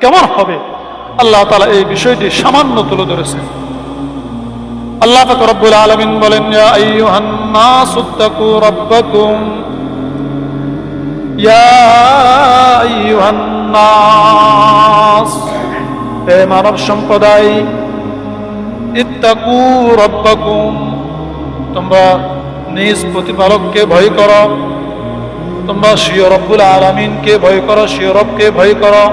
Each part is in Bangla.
কেমন হবে? আল্লাহ তাআলা এই বিষয়টি সামান্য তুলে ধরেছেন। আল্লাহ পাক রব্বুল আলামিন বলেন, ইয়া আইয়ুহান নাসুত্তাকু রাব্বাকুম, ইয়া আইয়ুহান নাস, হে মানব সম্প্রদায়, ইত্তাকু রাব্বাকুম, তোমরা নিজ প্রতিপালককে ভয় করো, তোমরা স্বীয় রব্বুল আলামিনকে ভয় করো, স্বীয় রবকে ভয় করো।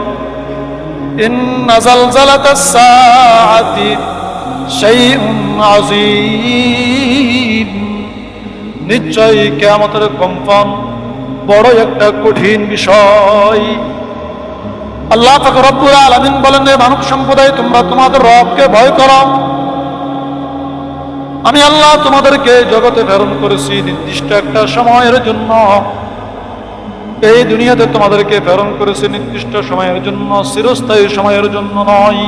ইন্না জালজালাতাস সাআতি শাইউন আযীম, নিশ্চয়ই কিয়ামতের কম্পন বড় একটা কঠিন বিষয়। আল্লাহ পাক রব্বুল আলামিন বলেন, হে মানব সম্প্রদায়, তোমরা তোমাদের রবকে ভয় করো। আমি আল্লাহ তোমাদেরকে জগতে প্রেরণ করেছি নির্দিষ্ট একটা সময়ের জন্য। এই দুনিয়াতে তোমাদেরকে প্রেরণ করেছে নির্দিষ্ট সময়ের জন্য, চিরস্থায়ী সময়ের জন্য নয়।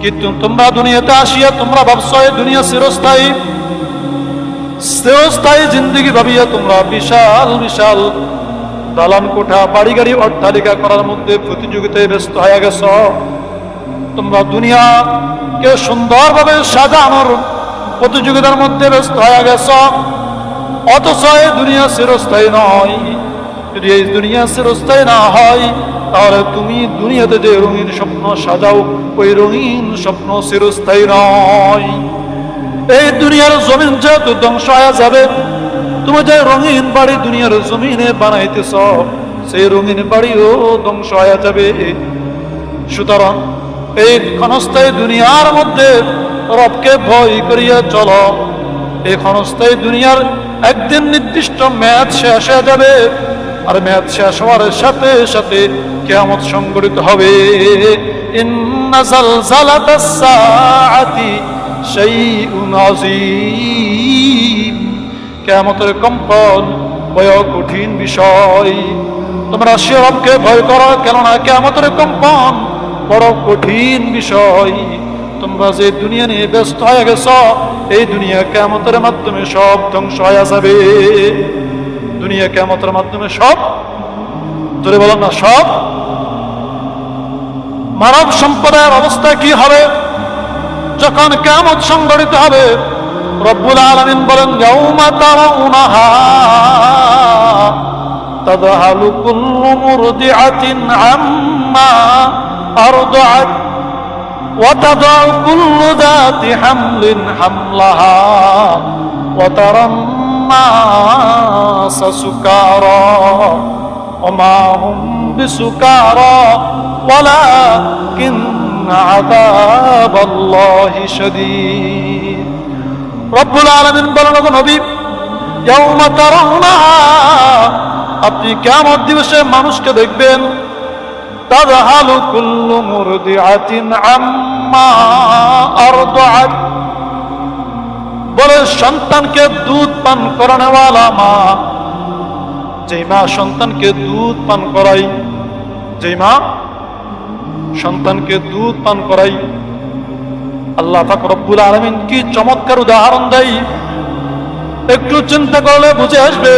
কিন্তু তোমরা দুনিয়াতে আসিয়া তোমরা ভাবছো এই দুনিয়া চিরস্থায়ী, চিরস্থায়ী জিন্দেগি ভাবিয়া তোমরা বিশাল বিশাল দালান কোঠা, বাড়ি গাড়ি, অট্টালিকা করার মধ্যে প্রতিযোগিতায় ব্যস্ত হয়ে গেছ। তোমরা দুনিয়াকে সুন্দরভাবে সাজানোর প্রতিযোগিতার মধ্যে ব্যস্ত হয়ে গেছ, অথচ এই দুনিয়া চিরস্থায়ী নয়। যদি এই দুনিয়া চিরস্থায়ী না হয়, তাহলে তুমি দুনিয়াতে যে রঙিন স্বপ্ন সাজাও, ওই রঙিন স্বপ্ন চিরস্থায়ী নয়। এই দুনিয়ার জমিন যেহেতু ধ্বংস হয়ে যাবে, তুমি যে রঙিন বাড়ি দুনিয়ার জমিনে বানাইতেছ, সেই রঙিন বাড়িও ধ্বংস হয়ে যাবে। সুতরাং এই ক্ষণস্থায়ী দুনিয়ার মধ্যে রবকে ভয় করিয়া চলো। এই ক্ষণস্থায়ী দুনিয়ার একদিন নির্দিষ্ট মেয়াদ শেষ হয়ে যাবে, আর মেয়াদ শেষ হওয়ার সাথে সাথে কিয়ামত সংঘটিত হবে। ইন্না জালজালাতাস সাআতি শাইউন আযীম, কিয়ামতের কম্পন বড় কঠিন বিষয়। তোমরা স্বীয় রবকে ভয় করো, কেননা কিয়ামতের কম্পন বড় কঠিন বিষয়। তোমরা যে দুনিয়া নিয়ে ব্যস্ত হয়ে গেছ, এই দুনিয়া কিয়ামতের মাধ্যমে সব ধ্বংস হয়ে যাবে। দুনিয়া কিয়ামতের মাধ্যমে সব, ধরে বলেন না, সব। মানব সম্প্রদায়ের অবস্থা কি হবে যখন কিয়ামত সংঘটিত হবে? রব্বুল আলামিন বলেন, ইয়াউমা তারাউনাহা তাযহালু কুল্লু মুরদিআতিন আম্মা আরদাআত ওয়া তাদাউ কুল্লু যাতি হামলিন হামলাহা ওয়া তারান নাসা সুকারা ওয়া মা হুম বিসুকারা ওয়ালাকিন্না আযাবাল্লাহি শাদীদ। রব্বুল আলামিন বলেন, ওগো নবী, ইয়াউমা তারাউনাহা, আপনি কিয়ামত দিবসে মানুষকে দেখবেন, তাযহালু কুল্লু মুরদিআতিন আম্মা আরদাআত, বলে সন্তানকে দুধ পান করানোওয়ালা মা, যেই মা সন্তানকে দুধ পান করাই, যেই মা সন্তানকে দুধ পান করাই, আল্লাহ পাক রব্বুল আলামিন কি চমৎকার উদাহরণ দেয়। একটু চিন্তা করলে বুঝে আসবে।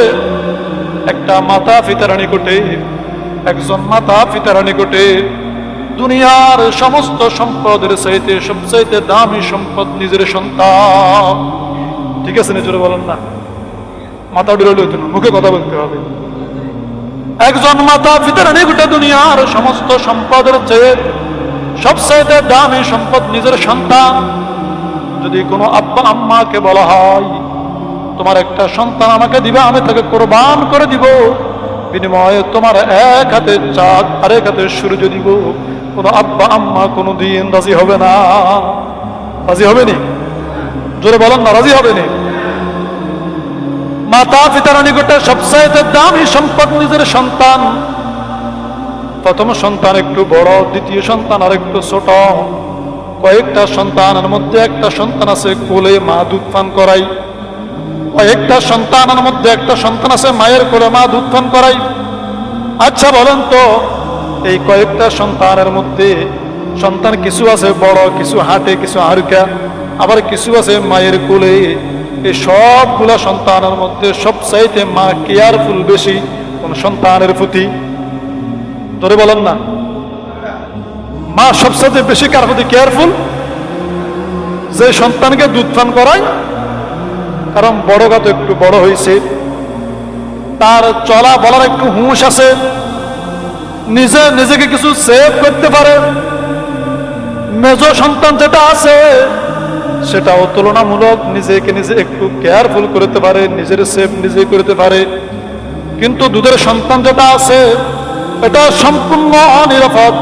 একটা মাতা পিতার নিকটে, একজন মাতা পিতার নিকটে দুনিয়ার সমস্ত সম্পদের চাইতে সবচাইতে দামি সম্পদ নিজের সন্তান। ঠিক আছে, নিজের বলেন না, মাথা ডুলে হইতো না, মুখে কথা বলতে হবে। একজন মাতা পিতার নিকটে দুনিয়ার সমস্ত সম্পদের চেয়ে সবচাইতে দামি সম্পদ নিজের সন্তান। যদি কোনো আব্বা আম্মাকে বলা হয়, তোমার একটা সন্তান আমাকে দিবে, আমি তাকে কোরবান করে দিব, বিনিময়ে তোমার এক হাতে চাঁদ আর এক হাতে সূর্য দিব, কোনো আব্বা আম্মা কোনো দিন রাজি হবে না। রাজি হবে নি? জোরে বলেন না, রাজি হবে নি? মাতা পিতার নিকটে সবচাইতে দামি সম্পদ নিজের সন্তান। প্রথম সন্তান একটু বড়, দ্বিতীয় সন্তান আর একটু ছোট। কয়েকটা সন্তানের মধ্যে একটা সন্তান আছে কোলে মা দুধ পান করাই, কয়েকটা সন্তানের মধ্যে একটা সন্তান আছে মায়ের কোলে মা দুধ পান করাই। আচ্ছা বলেন তো, এই কয়েকটা সন্তানের মধ্যে সন্তান কিছু আছে বড়, কিছু হাঁটে, কিছু হারকা, আবার কিছু আছে মায়ের কোলে। এই সবগুলা সন্তানের মধ্যে সবচাইতে মা কেয়ারফুল বেশি কোন সন্তানের প্রতি? ধরে বলেন না, মা সবচেয়ে বেশি কার প্রতি কেয়ারফুল? যে সন্তানকে দুধ পান করায়, কারণ বড় তো একটু বড় হয়েছে, তার চলা বলার একটু হুঁশ আছে, নিজেকে কিছু সেভ করতে পারে। মেজ সন্তান যেটা আছে সেটাও তুলনামূলক নিজেকে নিজে একটু কেয়ারফুল করতে পারে, নিজের সেভ নিজে করতে পারে। কিন্তু দুধের সন্তান যেটা আছে এটা সম্পূর্ণ অনিরাপদ।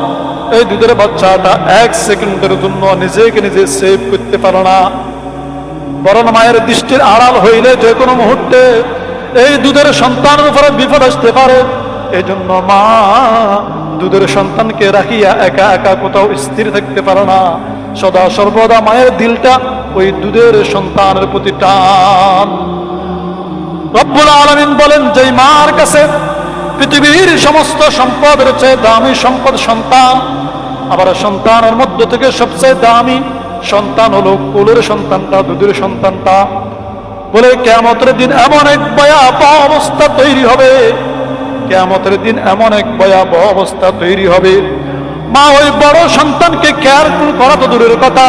এই দুধের বাচ্চাটা 1 সেকেন্ডের জন্য নিজেকে নিজে সেভ করতে পারে না, বরং মায়ের দৃষ্টির আড়াল হইলে যে কোনো মুহূর্তে এই দুধের সন্তানের উপরে বিপদ আসতে পারে। এই জন্য মা দুধের সন্তানকে রাখিয়া একা একা কোথাও স্থির থাকতে পারে না, সদা সর্বদা মায়ের দিলটা ওই দুধের সন্তানের প্রতি টান। রব্বুল আলামিন বলেন, যেই মার কাছে পৃথিবীর সমস্ত সম্পদের চেয়ে দামি সম্পদ সন্তান, আবার সন্তানের মধ্য থেকে সবচেয়ে দামি সন্তান হলো কোলের সন্তানটা, দুধের সন্তানটা। বলে কিয়ামতের দিন এমন এক ভয়াবহ অবস্থা তৈরি হবে, কিয়ামতের দিন এমন এক ভয়াবহ অবস্থা তৈরি হবে, মা ওই বড় সন্তানকে কেয়ারফুল করা তো দূরের কথা,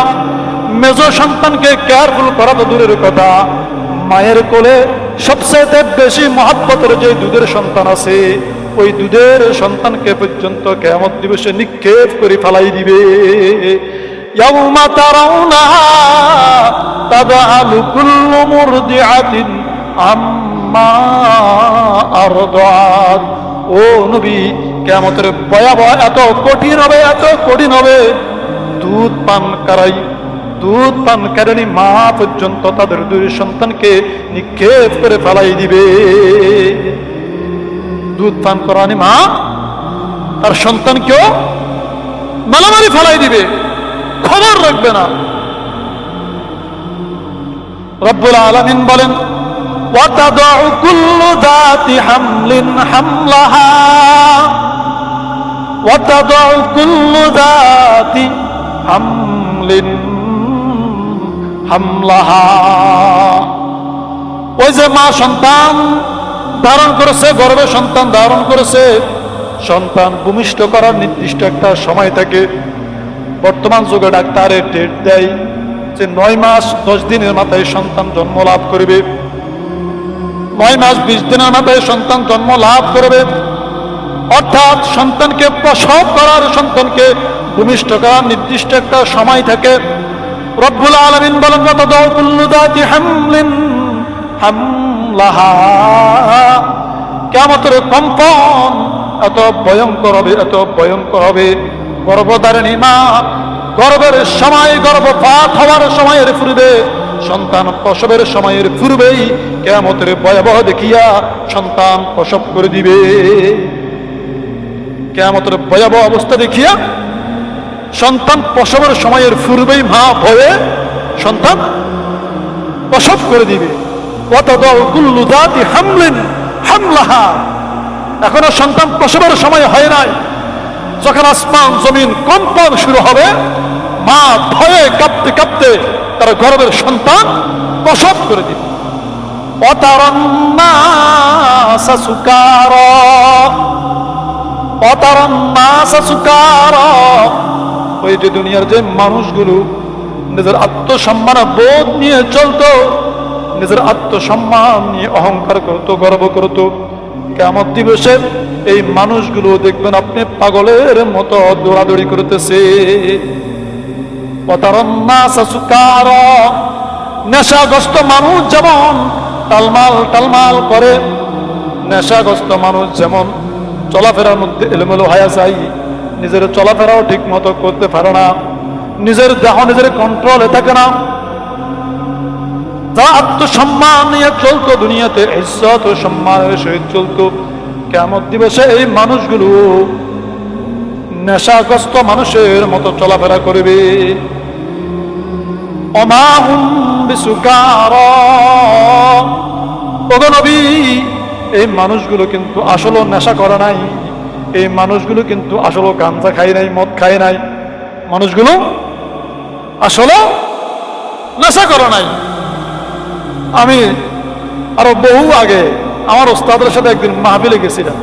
মেজ সন্তানকে কেয়ারফুল করা তো দূরের কথা, মায়ের কোলে সবচেয়ে বেশি মহব্বতের যে দুধের সন্তান আছে ওই দুধের সন্তানকে পর্যন্ত কিয়ামত দিবসে নিক্ষেপ করে ফেলাই দিবে। ইয়াউমা তারাউনাহা তাযহালু কুল্লু মুরদিআতিন আম্মা আরদাত। ও নবী, কিয়ামতের ভয়াবহ এত কঠিন হবে, এত কঠিন হবে, দুধ পানকারিণী মা পর্যন্ত তাদের দুই সন্তানকে নিক্ষেপ করে ফেলাই দিবে। দুধ পান করানি মা তার সন্তানকেও মালামারি ফেলাই দিবে, খবর রাখবে না। রব্বুল আলামিন বলেন, ওয়াতাদউ কুল্লু যাতি হামলিন হামলাহা, ওয়াতাদউ কুল্লু যাতি হামলিন হামলাহা। ওই যে মা সন্তান ধারণ করেছে, গর্ভে সন্তান ধারণ করেছে, সন্তান ভূমিষ্ঠ করার নির্দিষ্ট একটা সময় থাকে। বর্তমান যুগে ডাক্তারের ডেট দেয় যে 9 মাস 10 দিনের মাথায় সন্তান জন্ম লাভ করবে, 9 মাস 20 দিনের মাথায় সন্তান জন্ম লাভ করবে। অর্থাৎ সন্তানকে প্রসব করার, সন্তানকে ভূমিষ্ঠ করার নির্দিষ্ট একটা সময় থাকে। রব্বুল আলামিন বলেন, ওয়াতাদউ কুল্লু যাতি হামলিন হামলাহা। কিয়ামতের কম্পন এত ভয়ঙ্কর হবে, এত ভয়ঙ্কর হবে, গর্ভধারিণী মা গর্ভের সময়, গর্ভপাত হওয়ার সময়ের পূর্বে, সন্তান প্রসবের সময়ের পূর্বেই কিয়ামতের ভয়াবহ দেখিয়া সন্তান প্রসব করে দিবে। কিয়ামতের ভয়াবহ অবস্থা দেখিয়া সন্তান প্রসবের সময়ের পূর্বেই মা ভয়ে সন্তান প্রসব করে দিবে। ওয়াতাদউ কুল্লু যাতি হামলিন হামলাহা। এখনো সন্তান প্রসবের সময় হয় নাই, যখন আসমান জমিন কম্পন শুরু হবে, মা ভয়ে কাঁপতে কাঁপতে তার গর্ভের সন্তান প্রসব করে দিবে। ওয়াতারান নাসা সুকারা, ওয়াতারান নাসা সুকারা। ওই যে দুনিয়ার যে মানুষগুলো নিজের আত্মসম্মান বোধ নিয়ে চলতো, নিজের আত্মসম্মান নিয়ে অহংকার করত, গর্ব করত, কিয়ামত দিবসে এই মানুষগুলো দেখবেন আপনি পাগলের মতো দৌড়াদৌড়ি করতেছে। ওয়াতারান নাসা সুকারা। নেশাগ্রস্ত মানুষ যেমন টালমাল করে, নেশাগ্রস্ত মানুষ যেমন চলাফেরার মধ্যে এলোমেলো হয়ে যায়, নিজের চলাফেরাও ঠিক মতো করতে পারে না, নিজের দেহ নিজের কন্ট্রোলে থাকে না। যা আত্মসম্মান নিয়ে চলতো দুনিয়াতে, ইজ্জত ও সম্মানের সহিত চলতো, কিয়ামত দিবসে এই মানুষগুলো নেশাগ্রস্ত মানুষের মতো চলাফেরা করবে। ওমা হুম বিসুকারা। ওগো নবী, এই মানুষগুলো কিন্তু আসলে নেশা করে নাই, এই মানুষগুলো কিন্তু আসলে গাঁজা খায় নাই, মদ খায় নাই, মানুষগুলো আসলে নেশা করে নাই। আমি আরো বহু আগে আমার ওস্তাদের সাথে একদিন মাহফিলে গেছিলাম,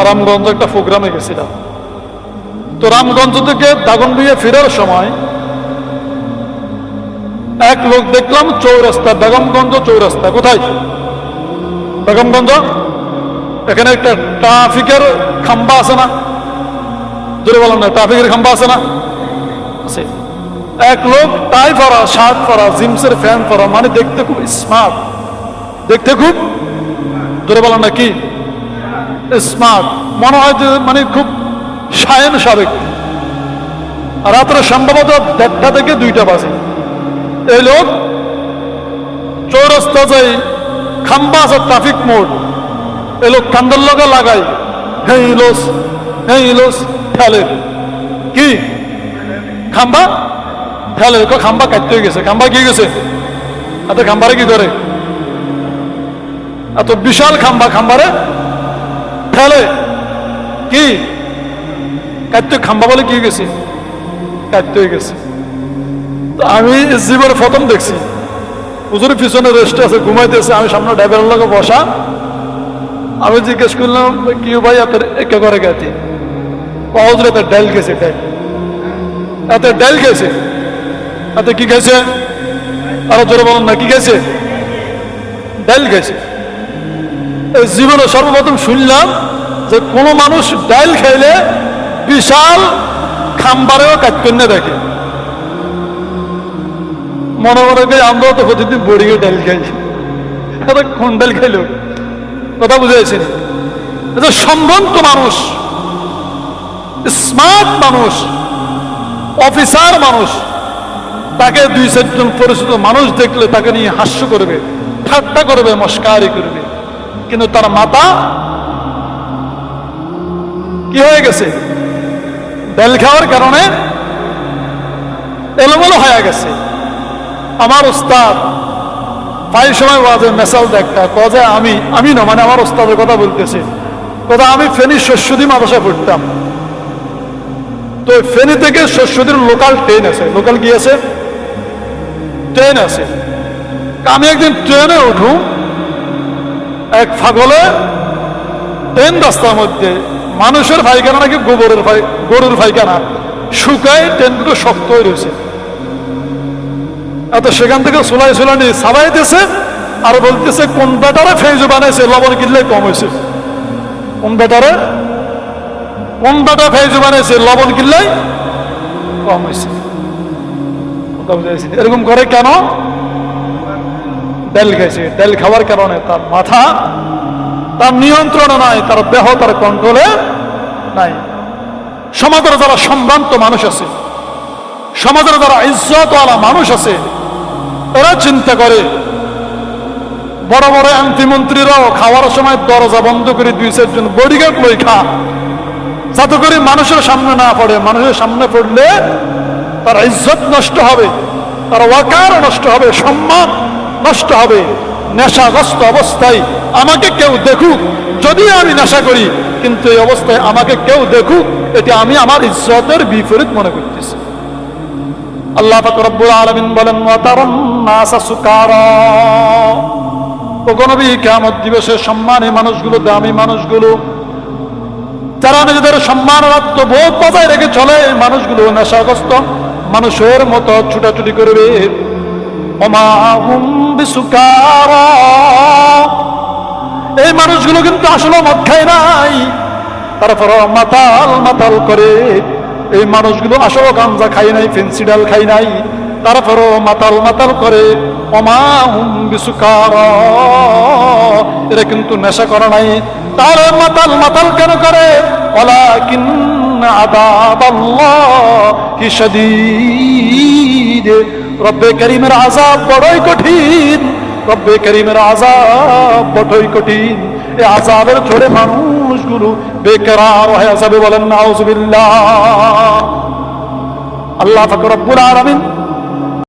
রামগঞ্জ একটা প্রোগ্রামে গেছিলাম। তো রামগঞ্জ থেকে দাগনভূঞা ফেরার সময় এক লোক দেখলাম চৌরাস্তা, বেগমগঞ্জ চৌরাস্তা। কোথায়? বেগমগঞ্জ। এখানে একটা ট্রাফিকের খাম্বা আছে না? জোরে বললাম না, ট্রাফিকের খাম্বা আছে না? আছে। এক লোক টাই পরা, শার্ট পরা, জিন্সের প্যান্ট পরা, মানে দেখতে খুব স্মার্ট, দেখতে খুব, জোরে বললাম না কি স্মার্ট, মনে হয় যে মানে খুব শায়েন সাবেক। রাত্রে সম্ভবত 1:30 থেকে 2টা বাজে। এই লোক চৌরাস্তা যাই, খাম্বা আছে ট্রাফিক মোড়, এই লোক কান্দার লগে লাগাই হ্যাঁ ইলোস ফেলে কি খাম্বা ফেলে, খাম্বা কাটতে হয়ে গেছে। খাম্বা কি গেছে? এত খাম্বারে কি করে? এত বিশাল খাম্বা, খাম্বারে ফেলে কি কাটতে, খাম্বা বলে কি গেছে? কাটতে হয়ে গেছে। আমি জীবনে প্রথম দেখছি হুজুরের পিছনে রেস্ট আছে, ঘুমাইতেছে, আমি সামনে ড্রাইভারের লোক বসা। আমি জিজ্ঞেস করলাম কি ভাই আপনার একে করে গেছে? হুজুর এত ডাইল গেছে, এত ডাইল গেছে, এত কি গেছে? আরো জোরে বলেন না, কি গেছে? ডাইল গেছে। এই জীবনে সর্বপ্রথম শুনলাম যে কোনো মানুষ ডাইল খাইলে বিশাল খাম্বারেও কাটতেন না দেখে। মনে মনে করি আমরাও তো প্রতিদিন বড়িয়ে ডাইল খাই, কোন ডাইল খাইল? কথা বুঝেছেন? সম্ভ্রান্ত মানুষ, স্মার্ট মানুষ, অফিসার মানুষ, তাকে 2-4 জন পরিচিত মানুষ দেখলে তাকে নিয়ে হাস্য করবে, ঠাট্টা করবে, মস্কারি করবে। কিন্তু তার মাথা কি হয়ে গেছে? ডাল খাওয়ার কারণে এলোমেলো হয়ে গেছে। আমার উস্তাদ প্রায় সময় বাজে মেসাল একটা কথা, আমি না মানে আমার উস্তাদের কথা বলতেছে, কথা আমি ফেনী শস্যদী মাদ্রাসায় পড়তাম। তো ফেনী থেকে শস্যদীর লোকাল ট্রেন আছে, লোকাল কি আছে? ট্রেন আছে। আমি একদিন ট্রেনে উঠু, এক ফাগলে ট্রেন রাস্তার মধ্যে মানুষের পায়খানা নাকি গরুর পায়খানা শুকায়, ট্রেনগুলো শক্ত হয়ে রয়েছে। এত সেখান থেকে সোলাই নিয়ে সাবাইতেছে আর বলতেছে কোন বেটারে ফেজু বানাইছে, লবণ কিনলে কম হয়েছে। কোন বেটা ফেজু বানাইছে, লবণ কিনলে কম হয়েছে। এরকম করে কেন? ডাল খাইছে। ডাল খাওয়ার কারণে তার মাথা তার নিয়ন্ত্রণে নাই, তার দেহ তার কন্ট্রোলে নাই। সমাজের যারা সম্ভ্রান্ত মানুষ আছে, সমাজের যারা ইজ্জতওয়ালা মানুষ আছে, এরা চিন্তা করে বড় বড় এমপি মন্ত্রীরাও খাওয়ার সময় দরজা বন্ধ করে 2-4 জন বডিগার্ড লই খা, যাতে করে মানুষের সামনে না পড়ে। মানুষের সামনে পড়লে তার ইজ্জত নষ্ট হবে, তার ওয়াকার নষ্ট হবে, সম্মান নষ্ট হবে। নেশাগ্রস্ত অবস্থায় আমাকে কেউ দেখুক, যদি আমি নেশা করি, কিন্তু এই অবস্থায় আমাকে কেউ দেখুক, এটি আমি আমার ইজ্জতের বিপরীত মনে করতেছি। আল্লাহ পাক রব্বুল আলামিন বলেন ওয়া তারান নাসা সুকারা, ও নবী কিয়ামত দিবসে সম্মানী মানুষগুলো, দামি মানুষগুলো, যারা নিজেদের সম্মানের আত্মবোধ বজায় রেখে চলে, মানুষগুলো নেশাগ্রস্ত মানুষের মতো ছুটাছুটি করবে। ওমা হুম বিসুকারা, এই মানুষগুলো কিন্তু আসলে মদ খায় নাই, তারপর মাতাল করে। এই মানুষগুলো আসলে গাঞ্জা খায় নাই, ফেন্সিডাল খায় নাই, তারপরও মাতাল করে। ওমা হুম বিসুকারা, এরা কিন্তু নেশা করে নাই। তাহলে মাতাল কেন করে? ওয়ালাকিন আযাবাল্লাহি শাদীদ, রব্বে করিমের আযাব বড়ই কঠিন, রব্বে করিমের আযাব বড়ই কঠিন। এই আযাবের ঝড়ে মানুষগুলো বেকরার হয়ে যাবে। বলেন নাউযুবিল্লাহ। আল্লাহ পাক রব্বুল আলামিন